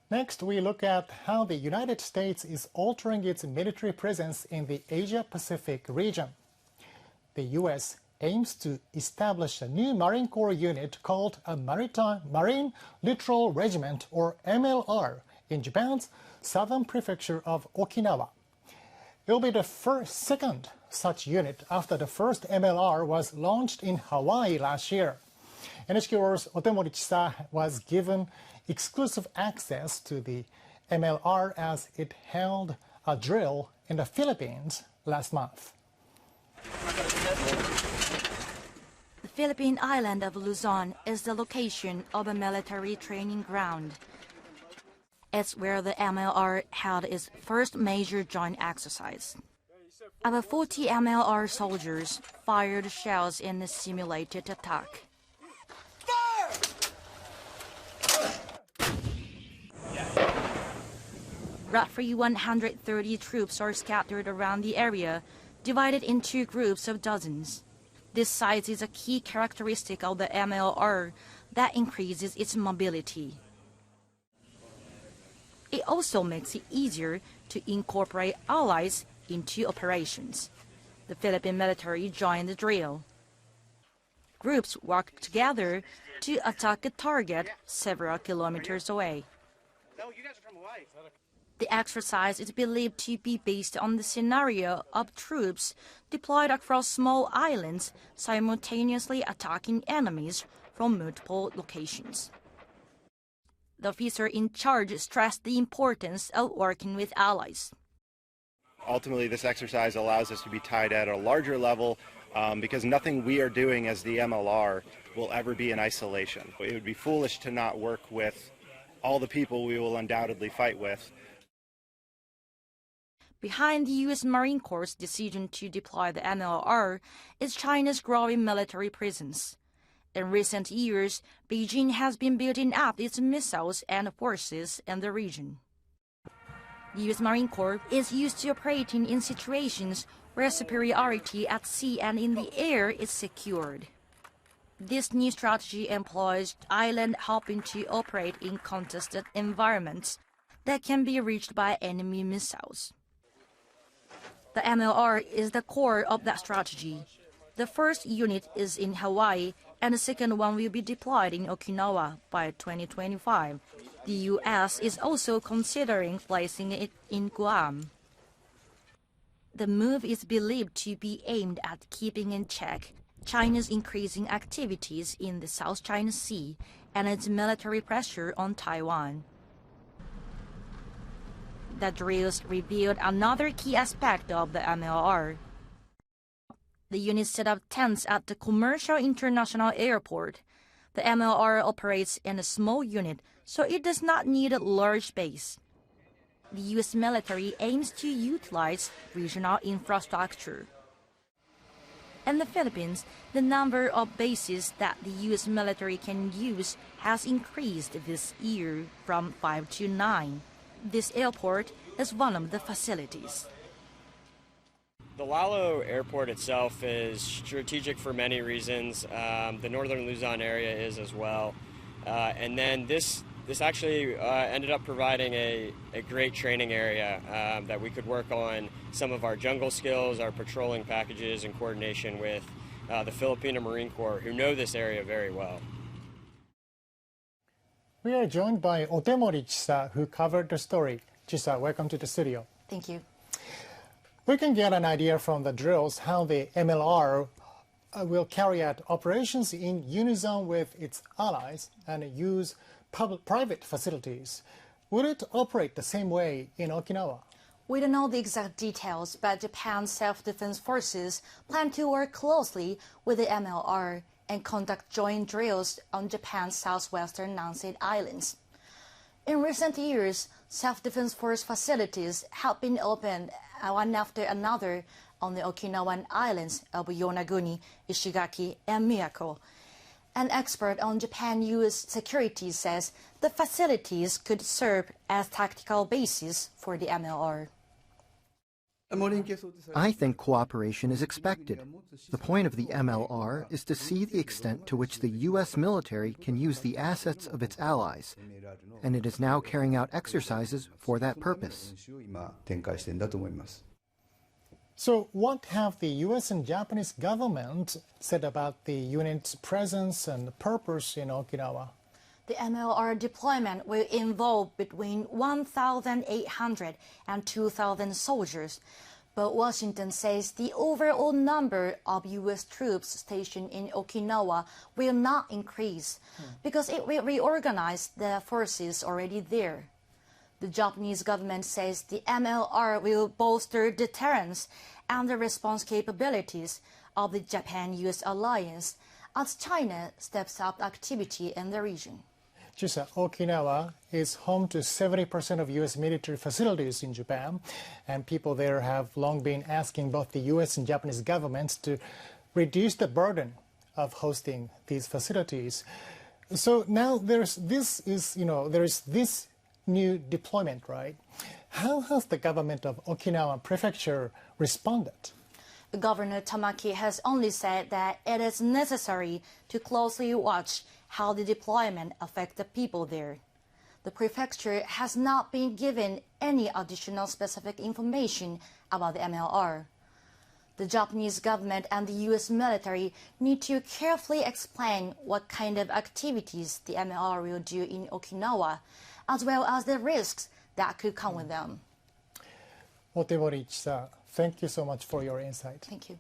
Next, we look at how the United States is altering its military presence in the Asia-Pacific region. The U.S. aims to establish a new Marine Corps unit called a Marine Littoral Regiment, or MLR, in Japan's southern prefecture of Okinawa. It will be the second such unit after the first MLR was launched in Hawaii last year. NHK World's Otemori Chisa was given exclusive access to the MLR as it held a drill in the Philippines last month. The Philippine island of Luzon is the location of a military training ground. It's where the MLR held its first major joint exercise. About 40 MLR soldiers fired shells in a simulated attack. Roughly 130 troops are scattered around the area, divided into groups of dozens. This size is a key characteristic of the MLR that increases its mobility. It also makes it easier to incorporate allies into operations. The Philippine military joined the drill. Groups work together to attack a target several kilometers away. The exercise is believed to be based on the scenario of troops deployed across small islands simultaneously attacking enemies from multiple locations. The officer in charge stressed the importance of working with allies. Ultimately, this exercise allows us to be tied at a larger level because nothing we are doing as the MLR will ever be in isolation. It would be foolish to not work with all the people we will undoubtedly fight with. Behind the U.S. Marine Corps' decision to deploy the MLR is China's growing military presence. In recent years, Beijing has been building up its missiles and forces in the region. The U.S. Marine Corps is used to operating in situations where superiority at sea and in the air is secured. This new strategy employs island hopping to operate in contested environments that can be reached by enemy missiles. The MLR is the core of that strategy. The first unit is in Hawaii, and the second one will be deployed in Okinawa by 2025. The U.S. is also considering placing it in Guam. The move is believed to be aimed at keeping in check China's increasing activities in the South China Sea and its military pressure on Taiwan. The drills revealed another key aspect of the MLR. The unit set up tents at the Commercial International Airport. The MLR operates in a small unit, so it does not need a large space. The U.S. military aims to utilize regional infrastructure. In the Philippines, the number of bases that the U.S. military can use has increased this year from 5 to 9. This airport is one of the facilities. The Lalo Airport itself is strategic for many reasons. The northern Luzon area is as well. And then this actually ended up providing a great training area that we could work on some of our jungle skills, our patrolling packages in coordination with the Filipino Marine Corps, who know this area very well. We are joined by Otemori Chisa, who covered the story. Chisa, welcome to the studio. Thank you. We can get an idea from the drills how the MLR will carry out operations in unison with its allies and use private facilities. Would it operate the same way in Okinawa? We don't know the exact details, but Japan's self-defense forces plan to work closely with the MLR and conduct joint drills on Japan's southwestern Nansei Islands. In recent years, self-defense force facilities have been opened one after another on the Okinawan islands of Yonaguni, Ishigaki, and Miyako. An expert on Japan-U.S. security says the facilities could serve as tactical bases for the MLR. I think cooperation is expected. The point of the MLR is to see the extent to which the U.S. military can use the assets of its allies, and it is now carrying out exercises for that purpose. So what have the U.S. and Japanese government said about the unit's presence and purpose in Okinawa? The MLR deployment will involve between 1,800 and 2,000 soldiers, but Washington says the overall number of U.S. troops stationed in Okinawa will not increase because it will reorganize the forces already there. The Japanese government says the MLR will bolster deterrence and the response capabilities of the Japan-U.S. alliance as China steps up activity in the region. Chisa, Okinawa is home to 70% of U.S. military facilities in Japan, and people there have long been asking both the U.S. and Japanese governments to reduce the burden of hosting these facilities. So now there is this new deployment, right? How has the government of Okinawa Prefecture responded? Governor Tamaki has only said that it is necessary to closely watch how the deployment affects the people there. The prefecture has not been given any additional specific information about the MLR. The Japanese government and the U.S. military need to carefully explain what kind of activities the MLR will do in Okinawa, as well as the risks that could come with them. Otebori-san, thank you so much for your insight. Thank you.